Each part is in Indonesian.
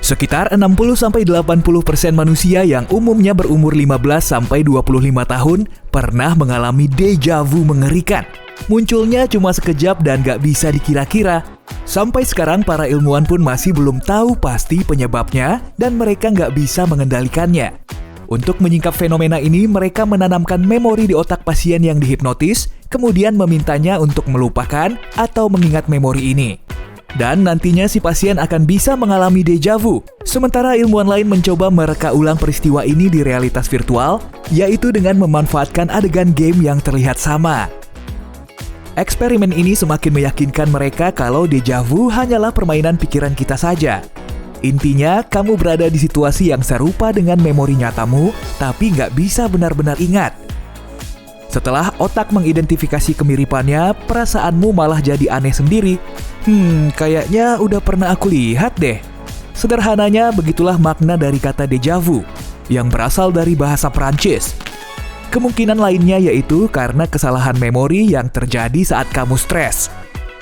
Sekitar 60-80% manusia yang umumnya berumur 15-25 tahun pernah mengalami deja vu mengerikan. Munculnya cuma sekejap dan gak bisa dikira-kira. Sampai sekarang para ilmuwan pun masih belum tahu pasti penyebabnya dan mereka gak bisa mengendalikannya. Untuk menyingkap fenomena ini, mereka menanamkan memori di otak pasien yang dihipnotis, kemudian memintanya untuk melupakan atau mengingat memori ini. Dan nantinya si pasien akan bisa mengalami deja vu. Sementara ilmuwan lain mencoba mereka ulang peristiwa ini di realitas virtual, yaitu dengan memanfaatkan adegan game yang terlihat sama. Eksperimen ini semakin meyakinkan mereka kalau deja vu hanyalah permainan pikiran kita saja. Intinya, kamu berada di situasi yang serupa dengan memori nyatamu, tapi nggak bisa benar-benar ingat. Setelah otak mengidentifikasi kemiripannya, perasaanmu malah jadi aneh sendiri. Kayaknya udah pernah aku lihat deh. Sederhananya, begitulah makna dari kata deja vu, yang berasal dari bahasa Prancis. Kemungkinan lainnya yaitu karena kesalahan memori yang terjadi saat kamu stres.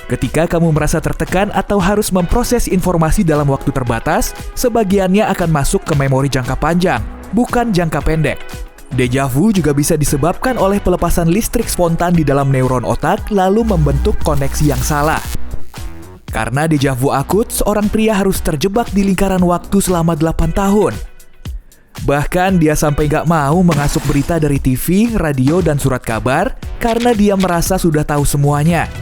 Ketika kamu merasa tertekan atau harus memproses informasi dalam waktu terbatas, sebagiannya akan masuk ke memori jangka panjang, bukan jangka pendek. Deja vu juga bisa disebabkan oleh pelepasan listrik spontan di dalam neuron otak lalu membentuk koneksi yang salah. Karena deja vu akut, seorang pria harus terjebak di lingkaran waktu selama 8 tahun. Bahkan dia sampai gak mau mengasup berita dari TV, radio, dan surat kabar karena dia merasa sudah tahu semuanya.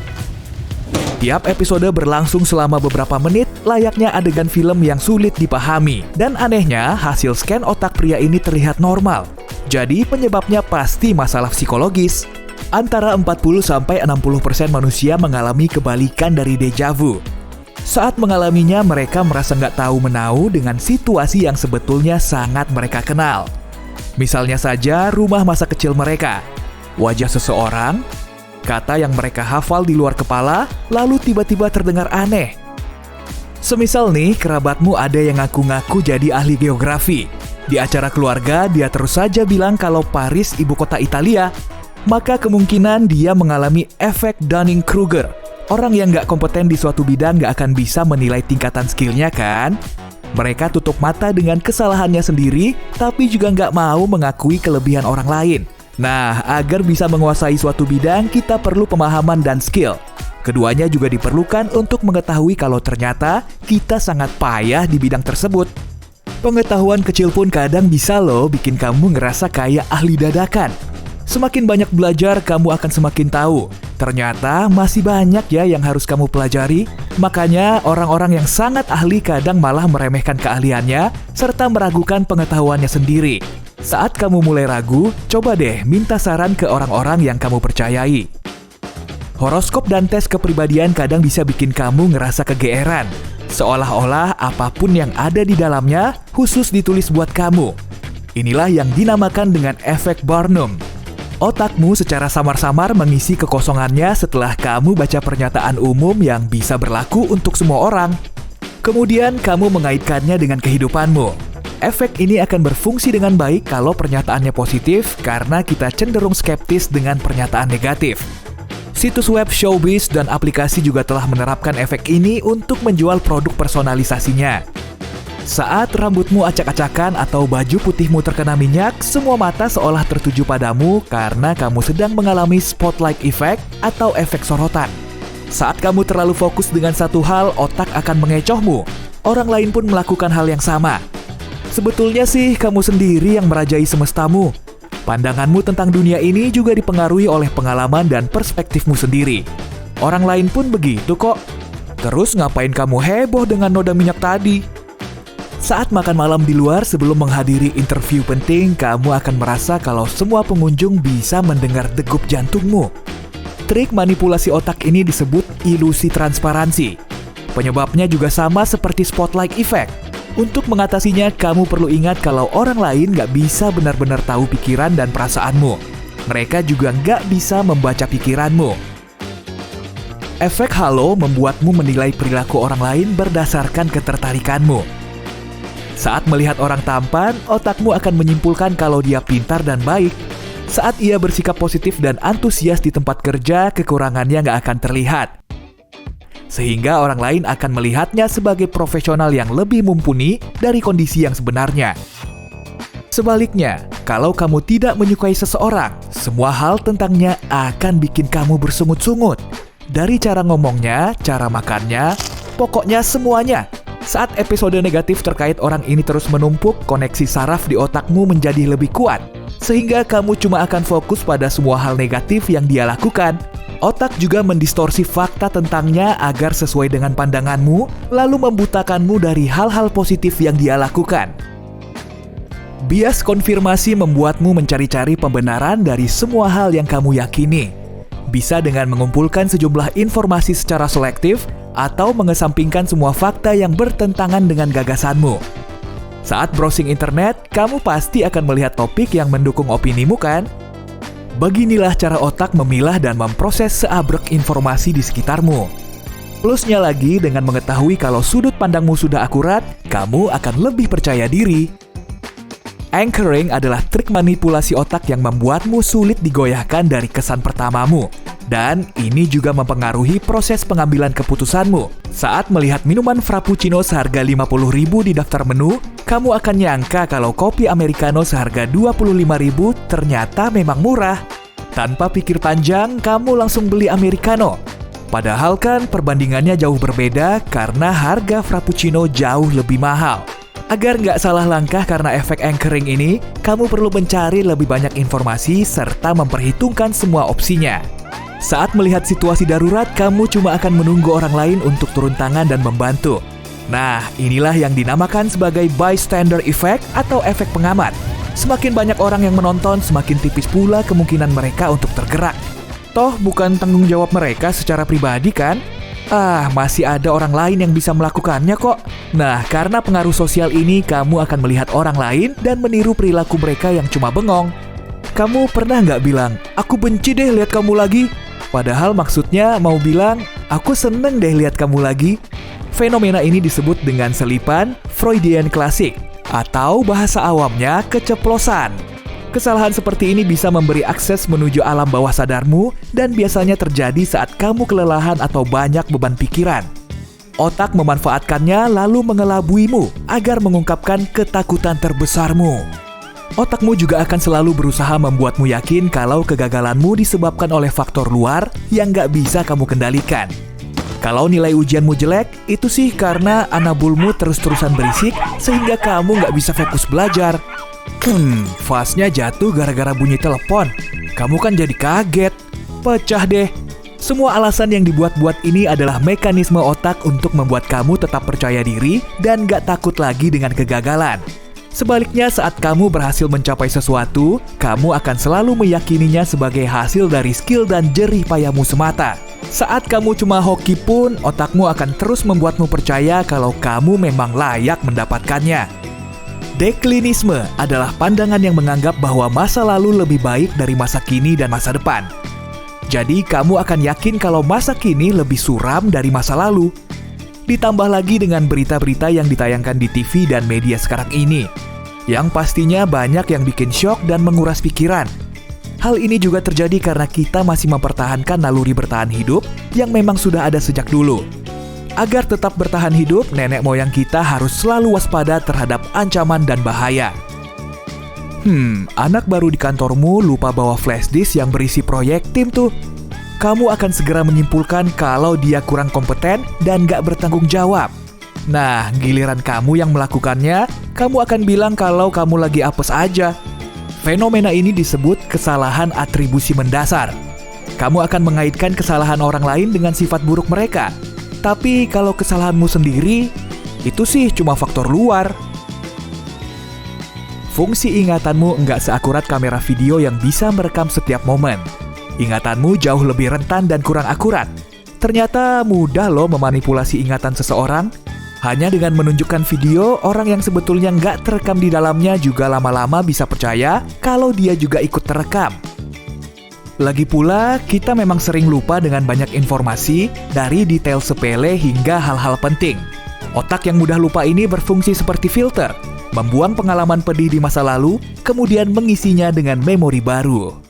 Tiap episode berlangsung selama beberapa menit, layaknya adegan film yang sulit dipahami. Dan anehnya, hasil scan otak pria ini terlihat normal. Jadi penyebabnya pasti masalah psikologis. Antara 40-60% manusia mengalami kebalikan dari deja vu. Saat mengalaminya, mereka merasa nggak tahu-menau dengan situasi yang sebetulnya sangat mereka kenal. Misalnya saja rumah masa kecil mereka, wajah seseorang, kata yang mereka hafal di luar kepala, lalu tiba-tiba terdengar aneh. Semisal nih, kerabatmu ada yang ngaku-ngaku jadi ahli geografi. Di acara keluarga, dia terus saja bilang kalau Paris ibu kota Italia. Maka kemungkinan dia mengalami efek Dunning-Kruger. Orang yang nggak kompeten di suatu bidang nggak akan bisa menilai tingkatan skillnya kan? Mereka tutup mata dengan kesalahannya sendiri, tapi juga nggak mau mengakui kelebihan orang lain. Nah, agar bisa menguasai suatu bidang, kita perlu pemahaman dan skill. Keduanya juga diperlukan untuk mengetahui kalau ternyata kita sangat payah di bidang tersebut. Pengetahuan kecil pun kadang bisa loh bikin kamu ngerasa kayak ahli dadakan. Semakin banyak belajar, kamu akan semakin tahu. Ternyata masih banyak ya yang harus kamu pelajari. Makanya orang-orang yang sangat ahli kadang malah meremehkan keahliannya serta meragukan pengetahuannya sendiri. Saat kamu mulai ragu, coba deh minta saran ke orang-orang yang kamu percayai. Horoskop dan tes kepribadian kadang bisa bikin kamu ngerasa kegeeran. Seolah-olah apapun yang ada di dalamnya khusus ditulis buat kamu. Inilah yang dinamakan dengan efek Barnum. Otakmu secara samar-samar mengisi kekosongannya setelah kamu baca pernyataan umum yang bisa berlaku untuk semua orang. Kemudian kamu mengaitkannya dengan kehidupanmu. Efek ini akan berfungsi dengan baik kalau pernyataannya positif karena kita cenderung skeptis dengan pernyataan negatif. Situs web showbiz dan aplikasi juga telah menerapkan efek ini untuk menjual produk personalisasinya. Saat rambutmu acak-acakan atau baju putihmu terkena minyak, semua mata seolah tertuju padamu karena kamu sedang mengalami spotlight effect atau efek sorotan. Saat kamu terlalu fokus dengan satu hal, otak akan mengecohmu. Orang lain pun melakukan hal yang sama. Sebetulnya sih kamu sendiri yang merajai semestamu. Pandanganmu tentang dunia ini juga dipengaruhi oleh pengalaman dan perspektifmu sendiri. Orang lain pun begitu kok. Terus ngapain kamu heboh dengan noda minyak tadi? Saat makan malam di luar sebelum menghadiri interview penting, kamu akan merasa kalau semua pengunjung bisa mendengar degup jantungmu. Trik manipulasi otak ini disebut ilusi transparansi. Penyebabnya juga sama seperti spotlight effect. Untuk mengatasinya, kamu perlu ingat kalau orang lain nggak bisa benar-benar tahu pikiran dan perasaanmu. Mereka juga nggak bisa membaca pikiranmu. Efek halo membuatmu menilai perilaku orang lain berdasarkan ketertarikanmu. Saat melihat orang tampan, otakmu akan menyimpulkan kalau dia pintar dan baik. Saat ia bersikap positif dan antusias di tempat kerja, kekurangannya nggak akan terlihat. sehingga orang lain akan melihatnya sebagai profesional yang lebih mumpuni dari kondisi yang sebenarnya. Sebaliknya, kalau kamu tidak menyukai seseorang, semua hal tentangnya akan bikin kamu bersungut-sungut. Dari cara ngomongnya, cara makannya, pokoknya semuanya. Saat episode negatif terkait orang ini terus menumpuk, koneksi saraf di otakmu menjadi lebih kuat, sehingga kamu cuma akan fokus pada semua hal negatif yang dia lakukan. Otak juga mendistorsi fakta tentangnya agar sesuai dengan pandanganmu, lalu membutakanmu dari hal-hal positif yang dia lakukan. Bias konfirmasi membuatmu mencari-cari pembenaran dari semua hal yang kamu yakini. Bisa dengan mengumpulkan sejumlah informasi secara selektif atau mengesampingkan semua fakta yang bertentangan dengan gagasanmu. Saat browsing internet, kamu pasti akan melihat topik yang mendukung opinimu kan? Beginilah cara otak memilah dan memproses seabrek informasi di sekitarmu. Plusnya lagi, dengan mengetahui kalau sudut pandangmu sudah akurat, kamu akan lebih percaya diri. Anchoring adalah trik manipulasi otak yang membuatmu sulit digoyahkan dari kesan pertamamu. Dan ini juga mempengaruhi proses pengambilan keputusanmu. Saat melihat minuman frappuccino seharga 50.000 di daftar menu, kamu akan nyangka kalau kopi americano seharga 25.000 ternyata memang murah. Tanpa pikir panjang, kamu langsung beli americano. Padahal kan perbandingannya jauh berbeda karena harga frappuccino jauh lebih mahal. Agar nggak salah langkah karena efek anchoring ini, kamu perlu mencari lebih banyak informasi serta memperhitungkan semua opsinya. Saat melihat situasi darurat, kamu cuma akan menunggu orang lain untuk turun tangan dan membantu. Nah, inilah yang dinamakan sebagai bystander effect atau efek pengamat. Semakin banyak orang yang menonton, semakin tipis pula kemungkinan mereka untuk tergerak. Toh bukan tanggung jawab mereka secara pribadi kan? Masih ada orang lain yang bisa melakukannya kok. Nah, karena pengaruh sosial ini, kamu akan melihat orang lain dan meniru perilaku mereka yang cuma bengong. Kamu pernah nggak bilang, aku benci deh lihat kamu lagi? Padahal maksudnya mau bilang, aku seneng deh lihat kamu lagi. Fenomena ini disebut dengan selipan Freudian klasik, atau bahasa awamnya keceplosan. Kesalahan seperti ini bisa memberi akses menuju alam bawah sadarmu dan biasanya terjadi saat kamu kelelahan atau banyak beban pikiran. Otak memanfaatkannya lalu mengelabuimu agar mengungkapkan ketakutan terbesarmu. Otakmu juga akan selalu berusaha membuatmu yakin kalau kegagalanmu disebabkan oleh faktor luar yang nggak bisa kamu kendalikan. Kalau nilai ujianmu jelek, itu sih karena anabulmu terus-terusan berisik sehingga kamu nggak bisa fokus belajar. Fasnya jatuh gara-gara bunyi telepon. Kamu kan jadi kaget. Pecah deh. Semua alasan yang dibuat-buat ini adalah mekanisme otak untuk membuat kamu tetap percaya diri dan nggak takut lagi dengan kegagalan. Sebaliknya, saat kamu berhasil mencapai sesuatu, kamu akan selalu meyakininya sebagai hasil dari skill dan jerih payahmu semata. Saat kamu cuma hoki pun, otakmu akan terus membuatmu percaya kalau kamu memang layak mendapatkannya. Deklinisme adalah pandangan yang menganggap bahwa masa lalu lebih baik dari masa kini dan masa depan. Jadi, kamu akan yakin kalau masa kini lebih suram dari masa lalu. Ditambah lagi dengan berita-berita yang ditayangkan di TV dan media sekarang ini, yang pastinya banyak yang bikin syok dan menguras pikiran. Hal ini juga terjadi karena kita masih mempertahankan naluri bertahan hidup yang memang sudah ada sejak dulu. Agar tetap bertahan hidup, nenek moyang kita harus selalu waspada terhadap ancaman dan bahaya. Anak baru di kantormu lupa bawa flash disk yang berisi proyek tim tuh. Kamu akan segera menyimpulkan kalau dia kurang kompeten dan gak bertanggung jawab. Nah, giliran kamu yang melakukannya, kamu akan bilang kalau kamu lagi apes aja. Fenomena ini disebut kesalahan atribusi mendasar. Kamu akan mengaitkan kesalahan orang lain dengan sifat buruk mereka. Tapi kalau kesalahanmu sendiri, itu sih cuma faktor luar. Fungsi ingatanmu nggak seakurat kamera video yang bisa merekam setiap momen. Ingatanmu jauh lebih rentan dan kurang akurat. Ternyata mudah loh memanipulasi ingatan seseorang. Hanya dengan menunjukkan video, orang yang sebetulnya nggak terekam di dalamnya juga lama-lama bisa percaya kalau dia juga ikut terekam. Lagi pula, kita memang sering lupa dengan banyak informasi, dari detail sepele hingga hal-hal penting. Otak yang mudah lupa ini berfungsi seperti filter, membuang pengalaman pedih di masa lalu, kemudian mengisinya dengan memori baru.